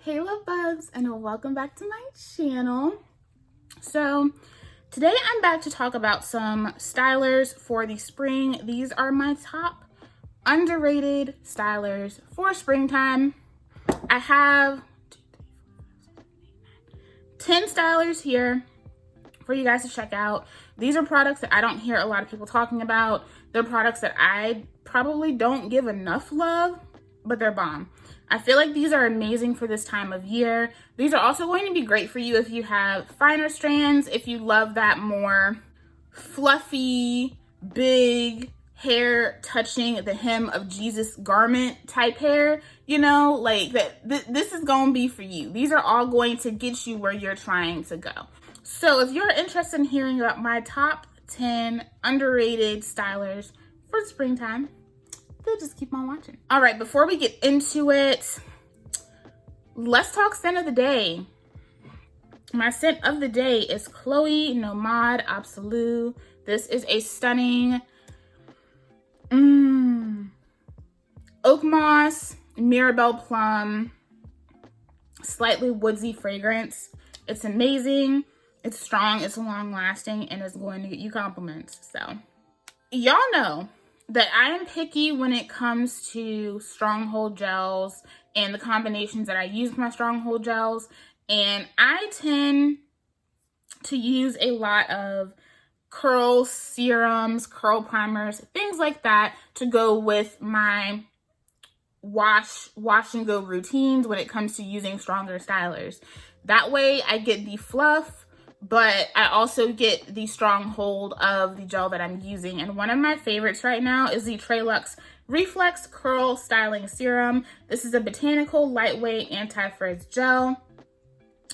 Hey love bugs, and welcome back to my channel. So today I'm back to talk about some stylers for the spring. These are my top underrated stylers for springtime. I have 10 stylers here for you guys to check out. These are products that I don't hear a lot of people talking about. They're products that I probably don't give enough love, but they're bomb. I feel like these are amazing for this time of year. These are also going to be great for you if you have finer strands, if you love that more fluffy, big hair touching the hem of Jesus garment type hair, you know, like that. This is going to be for you. These are all going to get you where you're trying to go. So if you're interested in hearing about my top 10 underrated stylers for springtime, just keep on watching. All right, before we get into it, let's talk scent of the day. My scent of the day is Chloe Nomade Absolu. This is a stunning oak moss, mirabelle plum, slightly woodsy fragrance. It's amazing, it's strong, it's long lasting, and it's going to get you compliments. So y'all know that I am picky when it comes to stronghold gels and the combinations that I use with my stronghold gels. And I tend to use a lot of curl serums, curl primers, things like that to go with my wash and go routines when it comes to using stronger stylers. That way I get the fluff, but I also get the strong hold of the gel that I'm using. And one of my favorites right now is the Trelux Reflex Curl Styling Serum. This is a botanical, lightweight, anti-frizz gel.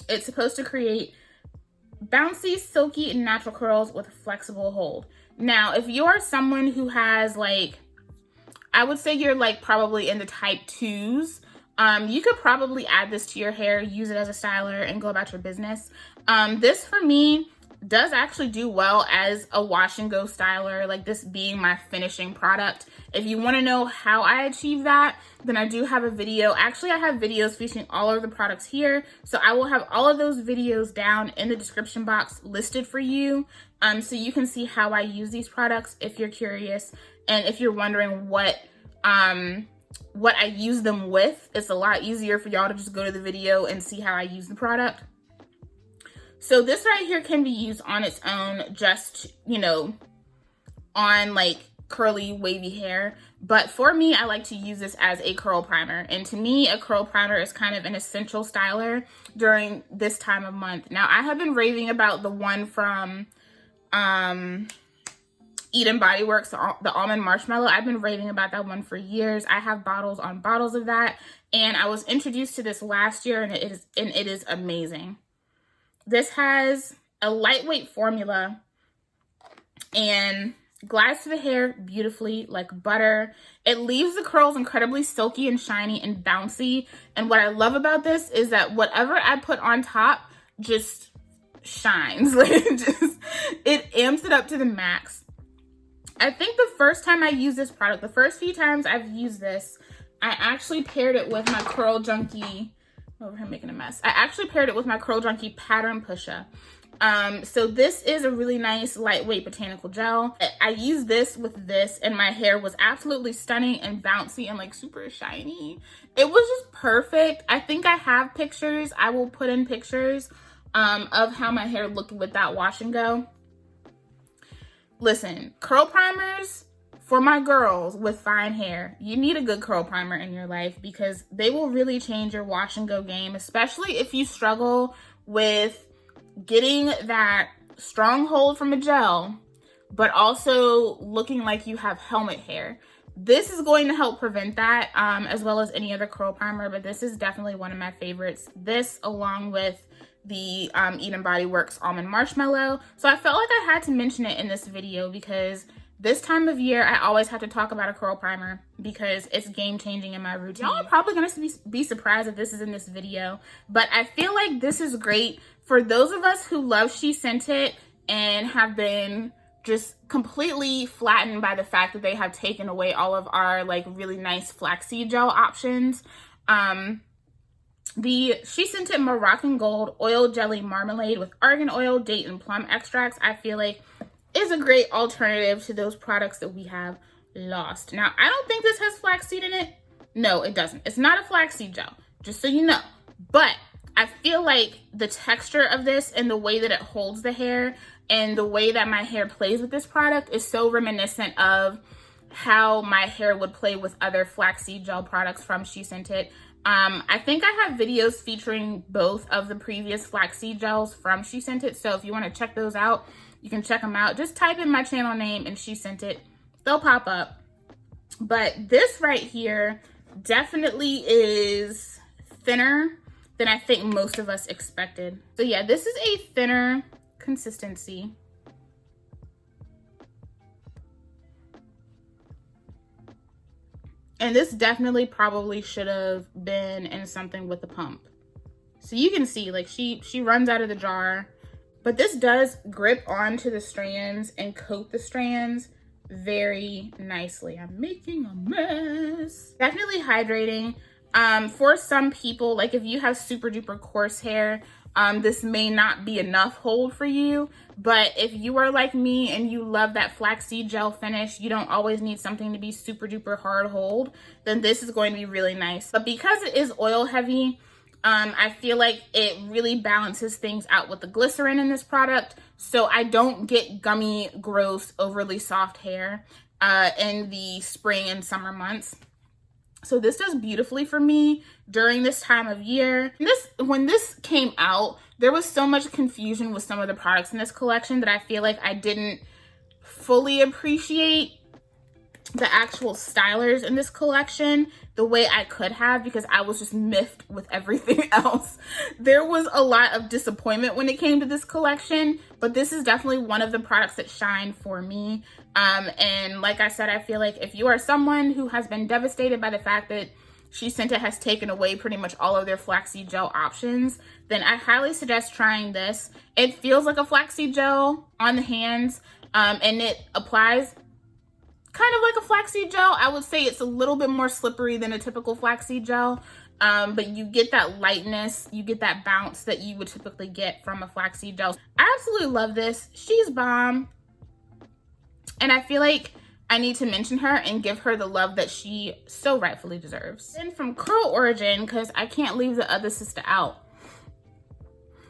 It's supposed to create bouncy, silky, and natural curls with a flexible hold. Now, if you're someone who has like, I would say you're like probably in the type 2s, you could probably add this to your hair, use it as a styler, and go about your business. This for me does actually do well as a wash and go styler, like this being my finishing product. If you want to know how I achieve that, then I do have a video. Actually, I have videos featuring all of the products here, so I will have all of those videos down in the description box listed for you, so you can see how I use these products if you're curious. And if you're wondering what I use them with, it's a lot easier for y'all to just go to the video and see how I use the product. So this right here can be used on its own, just, you know, on like curly, wavy hair. But for me, I like to use this as a curl primer. And to me, a curl primer is kind of an essential styler during this time of month. Now, I have been raving about the one from Eden Body Works, the almond marshmallow. I've been raving about that one for years. I have bottles on bottles of that, and I was introduced to this last year, and it is amazing. This has a lightweight formula and glides to the hair beautifully like butter. It leaves the curls incredibly silky and shiny and bouncy. And what I love about this is that whatever I put on top just shines. Like it amps it up to the max. I think the first time I used this product, the first few times I've used this, I actually paired it with my Curl Junkie. Over here making a mess. I actually paired it with my Curl Junkie Pattern Pusher. So this is a really nice lightweight botanical gel. I used this with this and my hair was absolutely stunning and bouncy and like super shiny. It was just perfect. I think I have pictures. I will put in pictures of how my hair looked with that wash and go. Listen, curl primers for my girls with fine hair. You need a good curl primer in your life because they will really change your wash and go game, especially if you struggle with getting that strong hold from a gel, but also looking like you have helmet hair. This is going to help prevent that, as well as any other curl primer, but this is definitely one of my favorites. This along with the Eden Body Works Almond Marshmallow. So I felt like I had to mention it in this video because this time of year, I always have to talk about a curl primer because it's game changing in my routine. Y'all are probably gonna be surprised if this is in this video, but I feel like this is great for those of us who love She Sent It and have been just completely flattened by the fact that they have taken away all of our like really nice flaxseed gel options. The She Scented Moroccan Gold Oil Jelly Marmalade with argan oil, date, and plum extracts, I feel like is a great alternative to those products that we have lost. Now, I don't think this has flaxseed in it. No, it doesn't. It's not a flaxseed gel, just so you know. But I feel like the texture of this and the way that it holds the hair and the way that my hair plays with this product is so reminiscent of how my hair would play with other flaxseed gel products from She Scented. I think I have videos featuring both of the previous flaxseed gels from She Scented. So if you want to check those out, you can check them out. Just type in my channel name and She Scented. They'll pop up. But this right here definitely is thinner than I think most of us expected. So yeah, this is a thinner consistency. And this definitely probably should have been in something with a pump. So you can see, like, she runs out of the jar. But this does grip onto the strands and coat the strands very nicely. I'm making a mess. Definitely hydrating. For some people, like if you have super duper coarse hair, this may not be enough hold for you. But if you are like me and you love that flaxseed gel finish, you don't always need something to be super duper hard hold, then this is going to be really nice. But because it is oil heavy, I feel like it really balances things out with the glycerin in this product. So I don't get gummy, gross, overly soft hair in the spring and summer months. So this does beautifully for me during this time of year. When this came out, there was so much confusion with some of the products in this collection that I feel like I didn't fully appreciate the actual stylers in this collection the way I could have, because I was just miffed with everything else. There was a lot of disappointment when it came to this collection, but this is definitely one of the products that shine for me. And like I said, I feel like if you are someone who has been devastated by the fact that She Scented has taken away pretty much all of their flaxseed gel options, then I highly suggest trying this. It feels like a flaxseed gel on the hands, and it applies kind of like a flaxseed gel. I would say it's a little bit more slippery than a typical flaxseed gel, but you get that lightness, you get that bounce that you would typically get from a flaxseed gel. I absolutely love this. She's bomb. And I feel like I need to mention her and give her the love that she so rightfully deserves. Then from Curl Origin, because I can't leave the other sister out,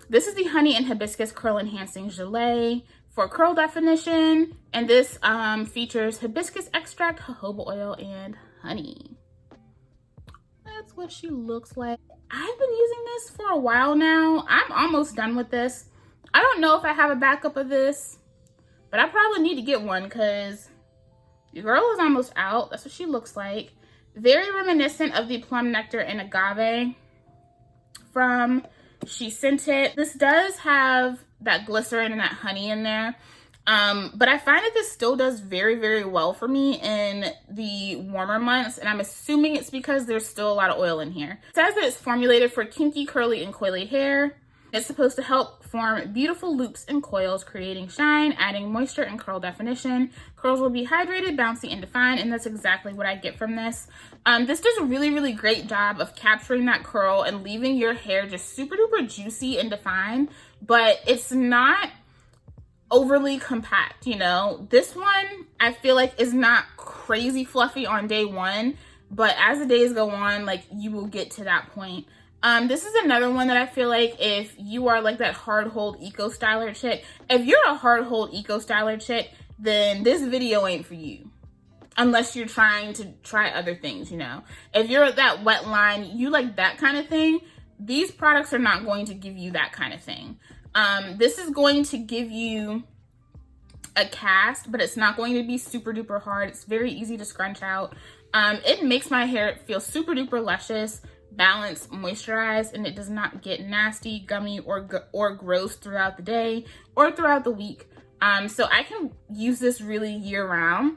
this is the Honey and Hibiscus Curl Enhancing Gelée for curl definition, and this features hibiscus extract, jojoba oil, and honey. That's what she looks like. I've been using this for a while now. I'm almost done with this. I don't know if I have a backup of this, but I probably need to get one because the girl is almost out. That's what she looks like. Very reminiscent of the Plum Nectar and Agave from She Scented. This does have that glycerin and that honey in there, but I find that this still does very, very well for me in the warmer months, and I'm assuming it's because there's still a lot of oil in here. It says that it's formulated for kinky, curly, and coily hair. It's supposed to help form beautiful loops and coils, creating shine, adding moisture and curl definition. Curls will be hydrated, bouncy, and defined, and that's exactly what I get from this. This does a really, really great job of capturing that curl and leaving your hair just super duper juicy and defined, but it's not overly compact, you know? This one, I feel like, is not crazy fluffy on day one, but as the days go on, like, you will get to that point. This is another one that I feel like if you are like that hard hold eco styler chick, if you're a hard hold eco styler chick, then this video ain't for you. Unless you're trying to try other things, you know. If you're that wet line, you like that kind of thing, these products are not going to give you that kind of thing. This is going to give you a cast, but it's not going to be super duper hard. It's very easy to scrunch out. It makes my hair feel super duper luscious, balanced, moisturized, and it does not get nasty, gummy, or gross throughout the day or throughout the week. So I can use this really year round.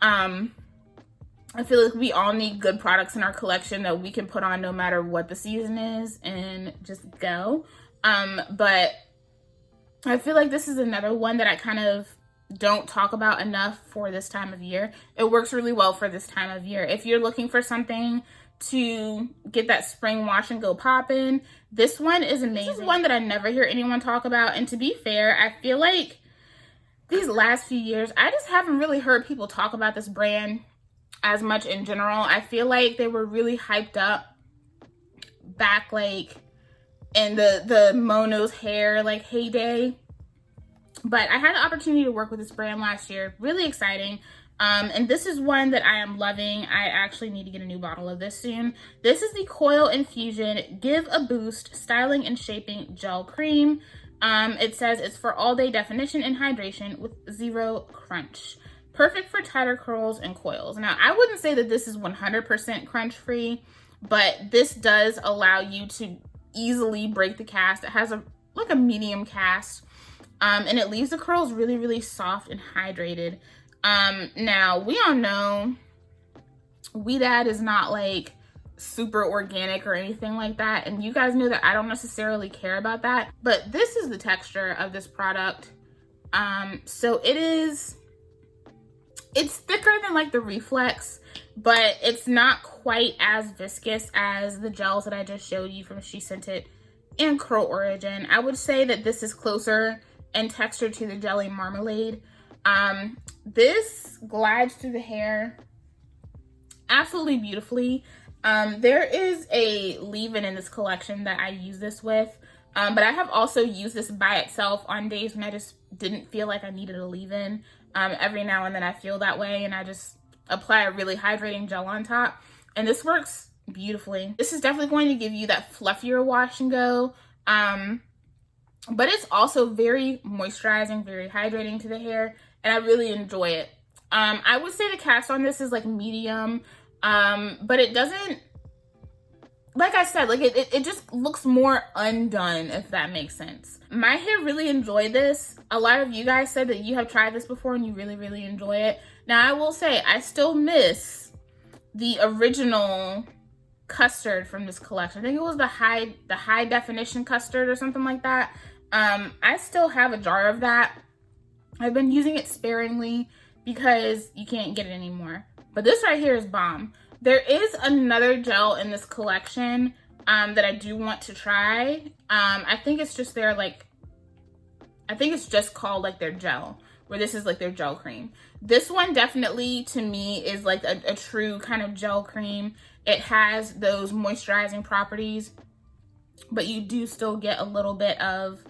I feel like we all need good products in our collection that we can put on no matter what the season is and just go. But I feel like this is another one that I kind of don't talk about enough for this time of year. It works really well for this time of year. If you're looking for something to get that spring wash and go poppin'. This one is amazing. This is one that I never hear anyone talk about, and to be fair, I feel like these last few years, I just haven't really heard people talk about this brand as much in general. I feel like they were really hyped up back like in the Mono's hair like heyday. But I had the opportunity to work with this brand last year. Really exciting. And this is one that I am loving. I actually need to get a new bottle of this soon. This is the COIL Infusion Give a Boost Styling and Shaping Gel Cream. It says it's for all day definition and hydration with zero crunch. Perfect for tighter curls and coils. Now, I wouldn't say that this is 100% crunch free, but this does allow you to easily break the cast. It has like a medium cast, and it leaves the curls really, really soft and hydrated. Now, we all know QUIDAD is not like super organic or anything like that, and you guys know that I don't necessarily care about that, but this is the texture of this product. So it's thicker than like the Reflex, but it's not quite as viscous as the gels that I just showed you from She Scented and Curl Origin. I would say that this is closer in texture to the Jelly Marmalade. This glides through the hair absolutely beautifully. There is a leave-in in this collection that I use this with, but I have also used this by itself on days when I just didn't feel like I needed a leave-in. Every now and then I feel that way, and I just apply a really hydrating gel on top, and this works beautifully. This is definitely going to give you that fluffier wash and go, but it's also very moisturizing, very hydrating to the hair, and I really enjoy it. I would say the cast on this is like medium, but it doesn't, like I said, like it just looks more undone, if that makes sense. My hair really enjoyed this. A lot of you guys said that you have tried this before and you really, really enjoy it. Now, I will say, I still miss the original custard from this collection. I think it was the high definition custard or something like that. I still have a jar of that. I've been using it sparingly because you can't get it anymore. But this right here is bomb. There is another gel in this collection that I do want to try. I think it's just their like, I think it's just called like their gel, where this is like their gel cream. This one definitely to me is like a true kind of gel cream. It has those moisturizing properties, but you do still get a little bit of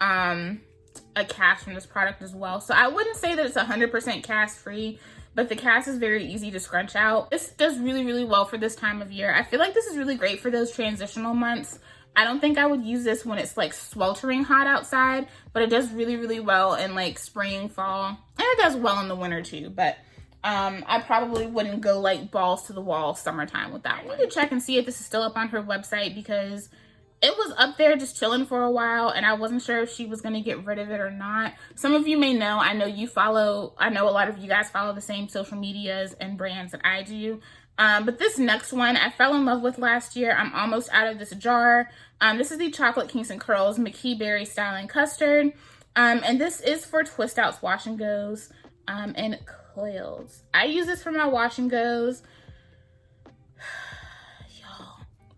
a cast from this product as well. So I wouldn't say that it's 100% cast free, but the cast is very easy to scrunch out. This does really, really well for this time of year. I feel like this is really great for those transitional months. I don't think I would use this when it's like sweltering hot outside, but it does really, really well in like spring, fall, and it does well in the winter too. But I probably wouldn't go like balls to the wall summertime with that one. I need to check and see if this is still up on her website, because it was up there just chilling for a while and I wasn't sure if she was going to get rid of it or not. Some of you may know, I know a lot of you guys follow the same social medias and brands that I do. But this next one I fell in love with last year. I'm almost out of this jar. This is the Chocolate Kinks and Curls Miche Berry Styling Custard. And this is for twist outs, wash and goes, and coils. I use this for my wash and goes.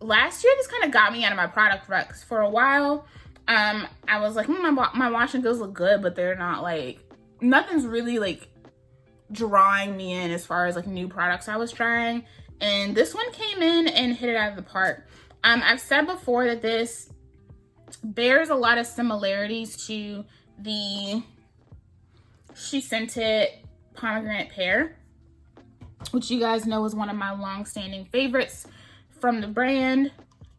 Last year, this kind of got me out of my product ruts. For a while, I was like, my wash and goes look good, but they're not like, nothing's really like drawing me in as far as like new products I was trying. And this one came in and hit it out of the park. I've said before that this bears a lot of similarities to the She Scented Pomegranate Pear, which you guys know is one of my long-standing favorites from the brand.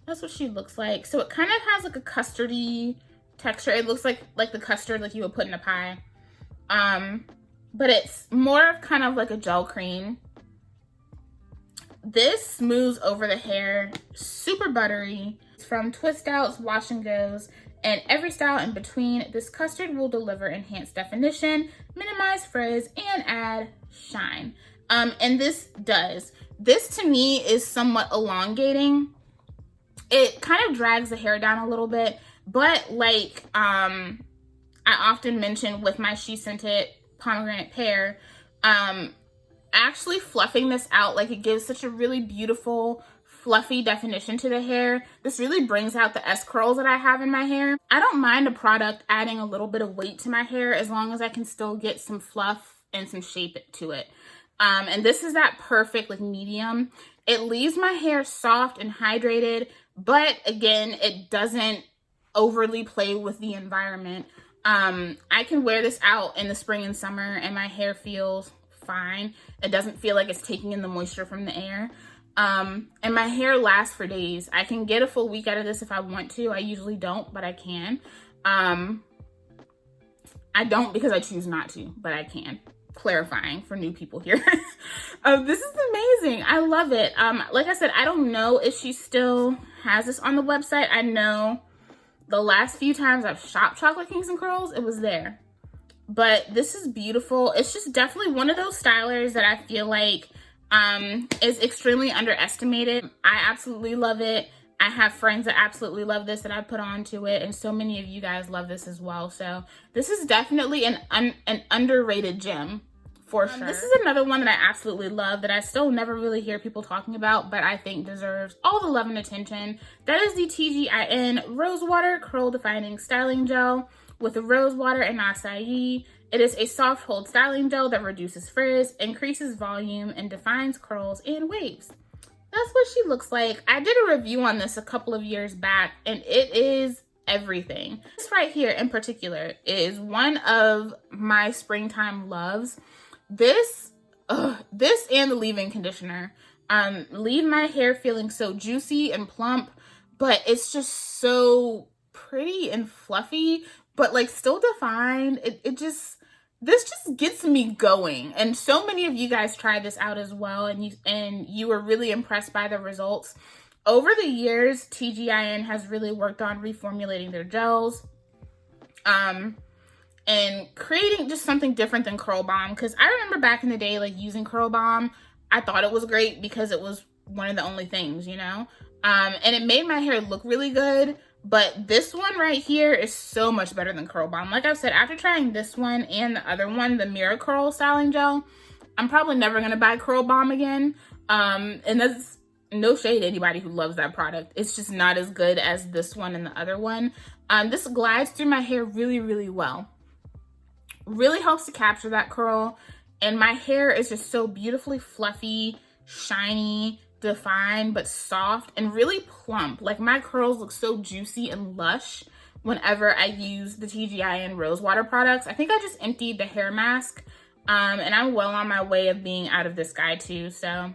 That's what she looks like. So it kind of has like a custardy texture. It looks like the custard like you would put in a pie. But it's more of kind of like a gel cream. This smooths over the hair, super buttery. It's from twist outs, wash and goes, and every style in between. This custard will deliver enhanced definition, minimize frizz, and add shine. And this does. This to me is somewhat elongating. It kind of drags the hair down a little bit, but like I often mention with my She Scented Pomegranate Pear, actually fluffing this out, like it gives such a really beautiful fluffy definition to the hair. This really brings out the S curls that I have in my hair. I don't mind a product adding a little bit of weight to my hair as long as I can still get some fluff and some shape to it. And this is that perfect like medium. It leaves my hair soft and hydrated, but again, it doesn't overly play with the environment. I can wear this out in the spring and summer and my hair feels fine. It doesn't feel like it's taking in the moisture from the air. And my hair lasts for days. I can get a full week out of this if I want to. I usually don't, but I can. I don't because I choose not to, but I can. Clarifying for new people here. This is amazing. I love it. Like I said, I don't know if she still has this on the website. I know the last few times I've shopped Chocolate Kings and Curls, it was there. But this is beautiful. It's just definitely one of those stylers that I feel like is extremely underestimated. I absolutely love it. I have friends that absolutely love this that I put onto it, and so many of you guys love this as well. So this is definitely an underrated gem for sure. This is another one that I absolutely love that I still never really hear people talking about, but I think deserves all the love and attention. That is the TGIN Rose Water Curl Defining Styling Gel with rose water and acai. It is a soft hold styling gel that reduces frizz, increases volume, and defines curls and waves. That's what she looks like. I did a review on this a couple of years back, and it is everything. This right here in particular is one of my springtime loves. This and the leave-in conditioner leave my hair feeling so juicy and plump, but it's just so pretty and fluffy, but like still defined. This just gets me going, and so many of you guys tried this out as well, and you were really impressed by the results. Over the years, TGIN has really worked on reformulating their gels, and creating just something different than Curl Bomb. Because I remember back in the day, like using Curl Bomb, I thought it was great because it was one of the only things, you know, and it made my hair look really good. But this one right here is so much better than Curl Bomb. Like I've said, after trying this one and the other one, the Mirror Curl Styling Gel, I'm probably never going to buy Curl Bomb again. And that's no shade to anybody who loves that product. It's just not as good as this one and the other one. This glides through my hair really, really well. Really helps to capture that curl. And my hair is just so beautifully fluffy, shiny, defined, but soft and really plump. Like my curls look so juicy and lush whenever I use the TGIN Rose Water products. I think I just emptied the hair mask, and I'm well on my way of being out of this guy too. So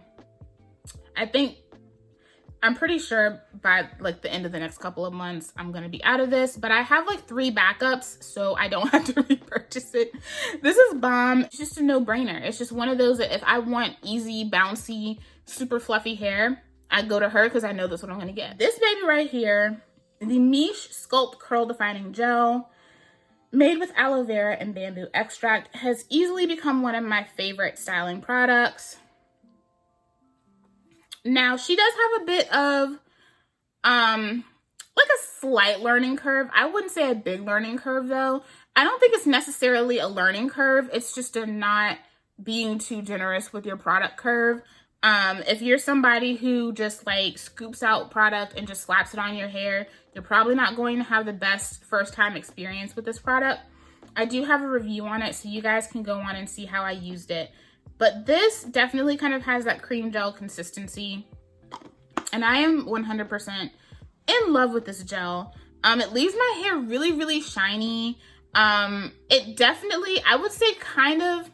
I'm pretty sure by like the end of the next couple of months, I'm gonna be out of this, but I have like 3 backups, so I don't have to repurchase it. This is bomb. It's just a no-brainer. It's just one of those that if I want easy, bouncy, super fluffy hair, I go to her because I know that's what I'm gonna get. This baby right here, the Miche Sculpt Curl Defining Gel, made with aloe vera and bamboo extract, has easily become one of my favorite styling products. Now, she does have a bit of, like a slight learning curve. I wouldn't say a big learning curve, though. I don't think it's necessarily a learning curve. It's just a not being too generous with your product curve. If you're somebody who just, like, scoops out product and just slaps it on your hair, you're probably not going to have the best first-time experience with this product. I do have a review on it, so you guys can go on and see how I used it. But this definitely kind of has that cream gel consistency. And I am 100% in love with this gel. It leaves my hair really, really shiny. It definitely, I would say kind of,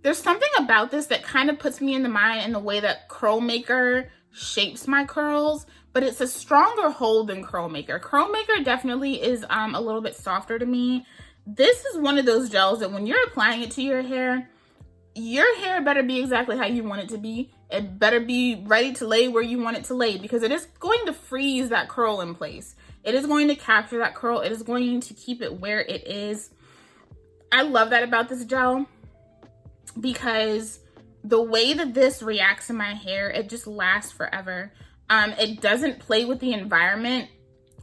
there's something about this that kind of puts me in the mind in the way that Curl Maker shapes my curls. But it's a stronger hold than Curl Maker. Curl Maker definitely is a little bit softer to me. This is one of those gels that when you're applying it to your hair better be exactly how you want it to be. It better be ready to lay where you want it to lay, because it is going to freeze that curl in place. It is going to capture that curl. It is going to keep it where it is. I love that about this gel, because the way that this reacts in my hair, it just lasts forever. It doesn't play with the environment.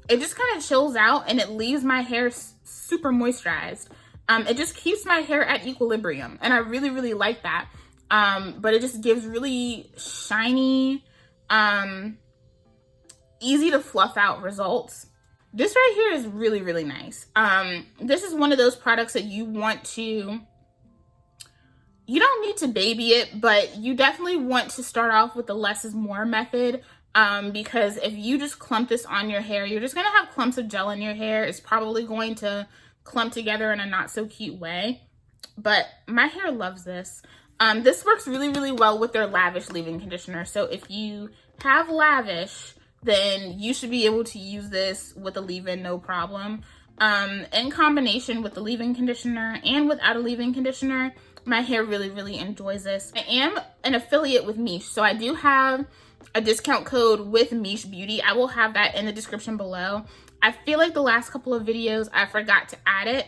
It just kind of chills out, and it leaves my hair super moisturized. It just keeps my hair at equilibrium, and I really, really like that. But it just gives really shiny, easy to fluff out results. This right here is really, really nice. This is one of those products that you want to, you don't need to baby it, but you definitely want to start off with the less is more method. Because if you just clump this on your hair, you're just gonna have clumps of gel in your hair. It's probably going to clump together in a not so cute way. But my hair loves this. This works really, really well with their Lavish leave-in conditioner. So if you have Lavish, then you should be able to use this with a leave-in, no problem. In combination with the leave-in conditioner and without a leave-in conditioner, my hair really, really enjoys this. I am an affiliate with Miche, so I do have a discount code with Miche Beauty. I will have that in the description below. I feel like the last couple of videos I forgot to add it,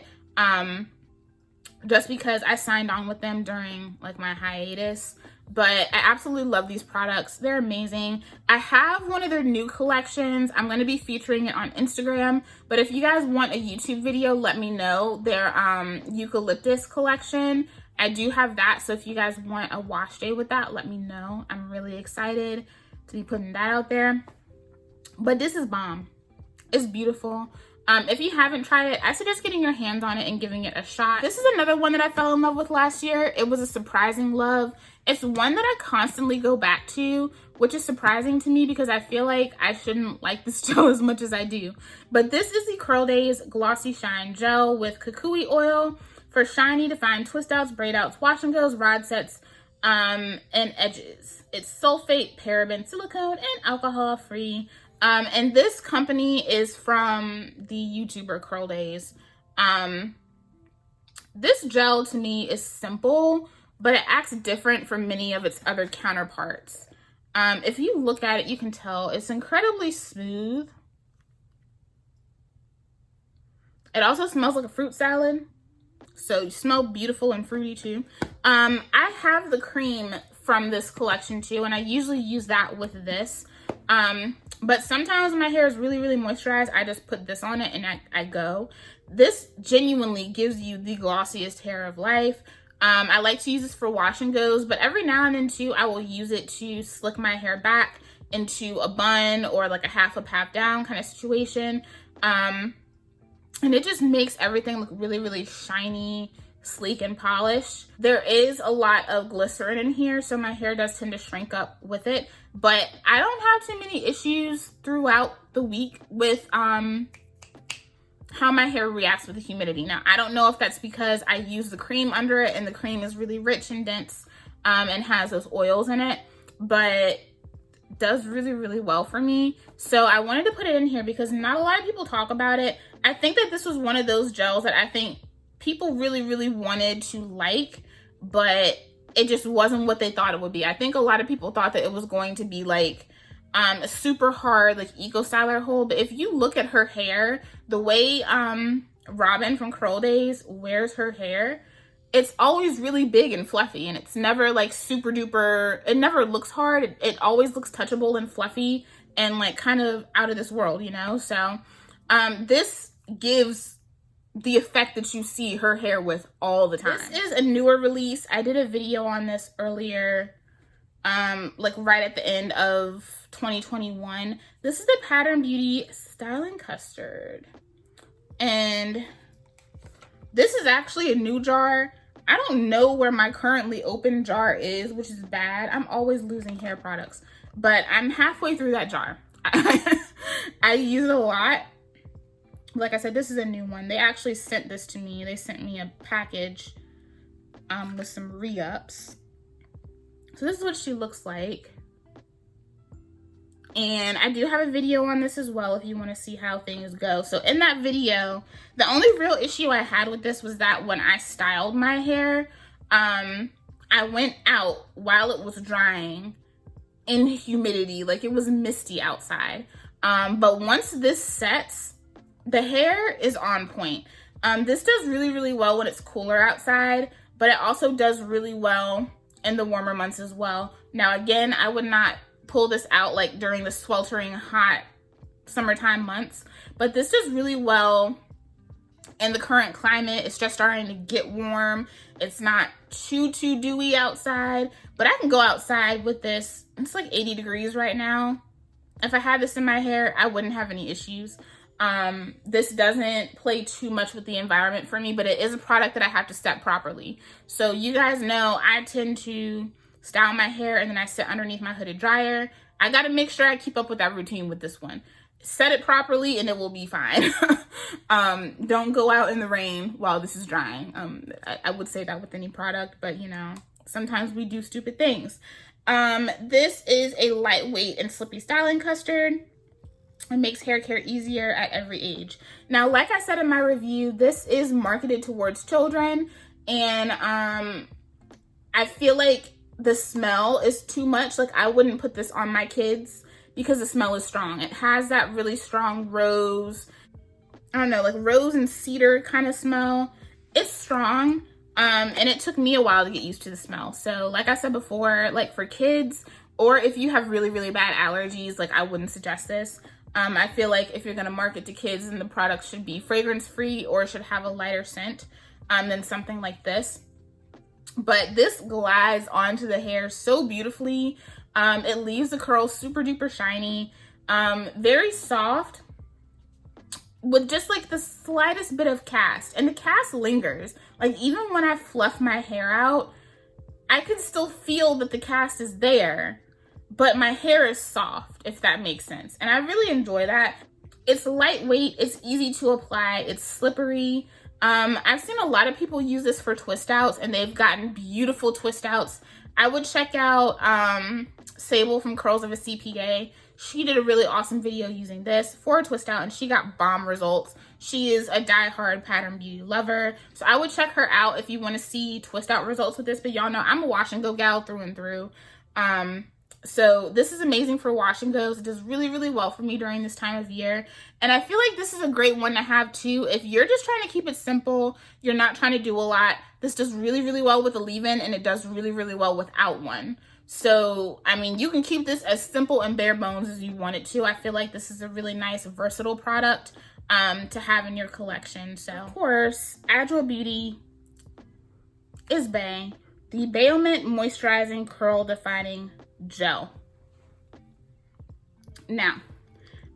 just because I signed on with them during like my hiatus. But I absolutely love these products. They're amazing. I have one of their new collections. I'm going to be featuring it on Instagram. But if you guys want a YouTube video, let me know. Their eucalyptus collection, I do have that. So if you guys want a wash day with that, let me know. I'm really excited to be putting that out there. But this is bomb. It's beautiful. If you haven't tried it, I suggest getting your hands on it and giving it a shot. This is another one that I fell in love with last year. It was a surprising love. It's one that I constantly go back to, which is surprising to me because I feel like I shouldn't like this gel as much as I do. But this is the Curl Days Glossy Shine Gel with kukui oil for shiny, defined twist outs, braid outs, wash and goes, rod sets, and edges. It's sulfate, paraben, silicone, and alcohol free. And this company is from the YouTuber Curl Days. This gel to me is simple, but it acts different from many of its other counterparts. If you look at it, you can tell it's incredibly smooth. It also smells like a fruit salad. So you smell beautiful and fruity too. I have the cream from this collection too, and I usually use that with this. But sometimes my hair is really, really moisturized. I just put this on it and I go. This genuinely gives you the glossiest hair of life. I like to use this for wash and goes, but every now and then too, I will use it to slick my hair back into a bun or like a half up, half down kind of situation. And it just makes everything look really, really shiny, sleek, and polished. There is a lot of glycerin in here, so my hair does tend to shrink up with it, but I don't have too many issues throughout the week with how my hair reacts with the humidity. Now, I don't know if that's because I use the cream under it and the cream is really rich and dense and has those oils in it, but does really, really well for me. So I wanted to put it in here because not a lot of people talk about it. I think that this was one of those gels that I think people really, really wanted to like, but it just wasn't what they thought it would be. I think a lot of people thought that it was going to be like a super hard like eco styler hold, but if you look at her hair, the way Robin from Curl Days wears her hair, it's always really big and fluffy, and it's never like super duper, it never looks hard. It always looks touchable and fluffy and like kind of out of this world, you know? So this gives the effect that you see her hair with all the time. This is a newer release. I did a video on this earlier, like right at the end of 2021. This is the Pattern Beauty Styling Custard. And this is actually a new jar. I don't know where my currently open jar is, which is bad. I'm always losing hair products, but I'm halfway through that jar. I use it a lot. Like I said, this is a new one. They actually sent this to me. They sent me a package with some re-ups. So this is what she looks like. And I do have a video on this as well if you want to see how things go. So in that video, the only real issue I had with this was that when I styled my hair, I went out while it was drying in humidity. Like it was misty outside. But once this sets, the hair is on point. This does really, really well when it's cooler outside, but it also does really well in the warmer months as well. Now, again, I would not pull this out like during the sweltering hot summertime months, but this does really well in the current climate. It's just starting to get warm. It's not too dewy outside, but I can go outside with this. It's like 80 degrees right now. If I had this in my hair, I wouldn't have any issues. This doesn't play too much with the environment for me, but it is a product that I have to set properly. So you guys know I tend to style my hair and then I sit underneath my hooded dryer. I got to make sure I keep up with that routine with this one. Set it properly and it will be fine. Don't go out in the rain while this is drying. I would say that with any product, but you know, sometimes we do stupid things. This is a lightweight and slippy styling custard. It makes hair care easier at every age. Now, like I said in my review, this is marketed towards children, and I feel like the smell is too much. Like, I wouldn't put this on my kids because the smell is strong. It has that really strong rose, I don't know, like rose and cedar kind of smell. It's strong, and it took me a while to get used to the smell. So like I said before, like for kids, or if you have really, really bad allergies, like I wouldn't suggest this. I feel like if you're gonna market to kids, then the product should be fragrance free or should have a lighter scent than something like this. But this glides onto the hair so beautifully. It leaves the curls super duper shiny, very soft, with just like the slightest bit of cast, and the cast lingers. Like even when I fluff my hair out, I can still feel that the cast is there, but my hair is soft, if that makes sense. And I really enjoy that. It's lightweight, it's easy to apply, it's slippery. I've seen a lot of people use this for twist outs and they've gotten beautiful twist outs. I would check out Sable from Curls of a CPA. She did a really awesome video using this for a twist out and she got bomb results. She is a diehard pattern beauty lover. So I would check her out if you want to see twist out results with this, but y'all know I'm a wash and go gal through and through. So this is amazing for wash and goes. It does really, really well for me during this time of year. And I feel like this is a great one to have too. If you're just trying to keep it simple, you're not trying to do a lot, this does really, really well with a leave-in, and it does really, really well without one. So, I mean, you can keep this as simple and bare bones as you want it to. I feel like this is a really nice, versatile product to have in your collection. So, of course, ADWOA Beauty is bang. The BAOMINT Moisturizing Curl Defining Gel. Now,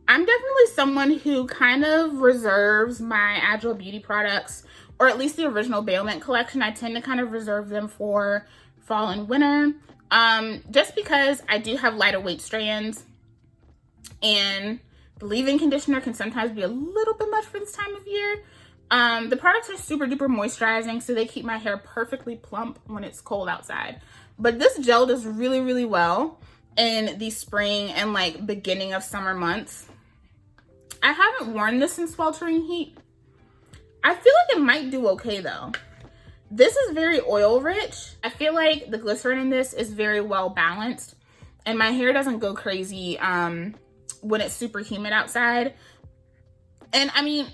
I'm definitely someone who kind of reserves my ADWOA Beauty products, or at least the original BAOMINT collection. I tend to kind of reserve them for fall and winter, just because I do have lighter weight strands, and the leave-in conditioner can sometimes be a little bit much for this time of year. The products are super duper moisturizing, so they keep my hair perfectly plump when it's cold outside. But this gel does really, really well in the spring and like beginning of summer months. I haven't worn this in sweltering heat. I feel like it might do okay though. This is very oil rich. I feel like the glycerin in this is very well balanced, and my hair doesn't go crazy when it's super humid outside. And I mean,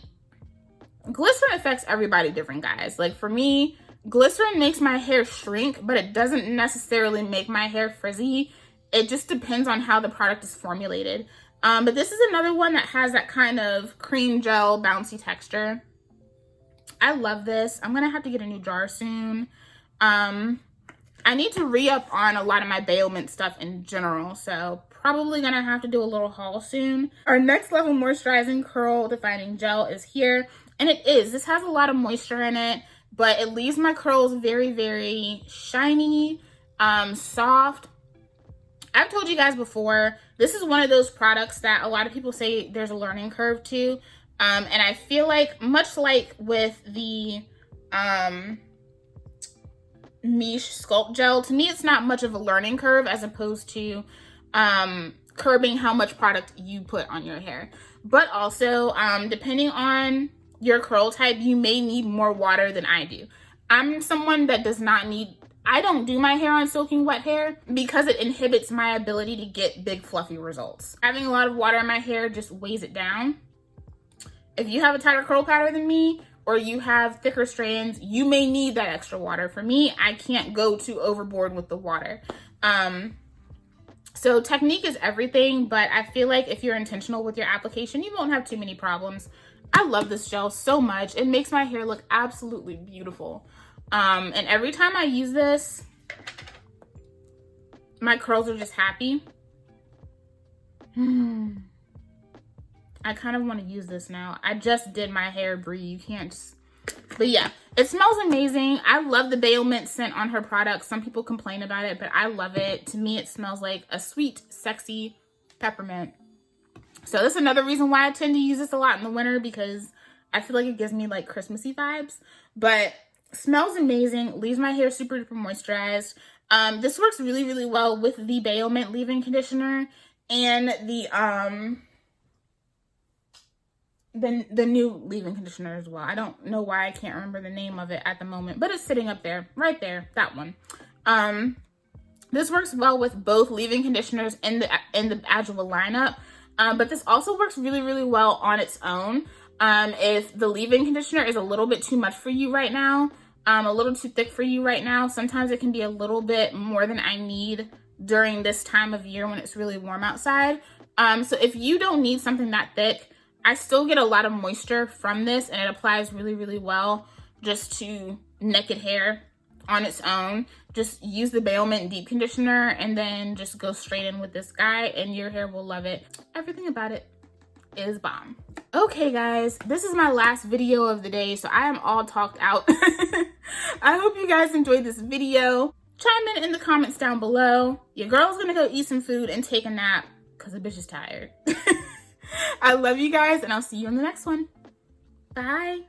glycerin affects everybody different, guys. Like for me, glycerin makes my hair shrink, but it doesn't necessarily make my hair frizzy. It just depends on how the product is formulated. But this is another one that has that kind of cream gel bouncy texture. I love this. I'm gonna have to get a new jar soon. I need to re-up on a lot of my BAOMINT stuff in general, so probably gonna have to do a little haul soon. Our next level moisturizing curl defining gel is here, and this has a lot of moisture in it, but it leaves my curls very, very shiny, soft. I've told you guys before, this is one of those products that a lot of people say there's a learning curve to. And I feel like, much like with the Miche Sculpt Gel, to me it's not much of a learning curve as opposed to curbing how much product you put on your hair. But also, depending on your curl type, you may need more water than I do. I'm someone that does not need, I don't do my hair on soaking wet hair because it inhibits my ability to get big fluffy results. Having a lot of water in my hair just weighs it down. If you have a tighter curl pattern than me, or you have thicker strands, you may need that extra water. For me, I can't go too overboard with the water. So technique is everything, but I feel like if you're intentional with your application, you won't have too many problems. I love this gel so much. It makes my hair look absolutely beautiful. And every time I use this, my curls are just happy. I kind of want to use this now. I just did my hair, Brie. You can't just... But yeah, it smells amazing. I love the BAOMINT scent on her products. Some people complain about it, but I love it. To me, it smells like a sweet, sexy peppermint. So that's another reason why I tend to use this a lot in the winter, because I feel like it gives me like Christmassy vibes. But smells amazing. Leaves my hair super duper moisturized. This works really, really well with the BAOMINT leave-in conditioner and the new leave-in conditioner as well. I don't know why I can't remember the name of it at the moment, but it's sitting up there, right there, that one. This works well with both leave-in conditioners in the ADWOA lineup, but this also works really, really well on its own. If the leave-in conditioner is a little bit too much for you right now, a little too thick for you right now, sometimes it can be a little bit more than I need during this time of year when it's really warm outside. So if you don't need something that thick, I still get a lot of moisture from this, and it applies really, really well just to naked hair on its own. Just use the BAOMINT deep conditioner and then just go straight in with this guy and your hair will love it. Everything about it is bomb. Okay guys, this is my last video of the day, so I am all talked out. I hope you guys enjoyed this video. Chime in the comments down below. Your girl's gonna go eat some food and take a nap because the bitch is tired. I love you guys, and I'll see you in the next one. Bye.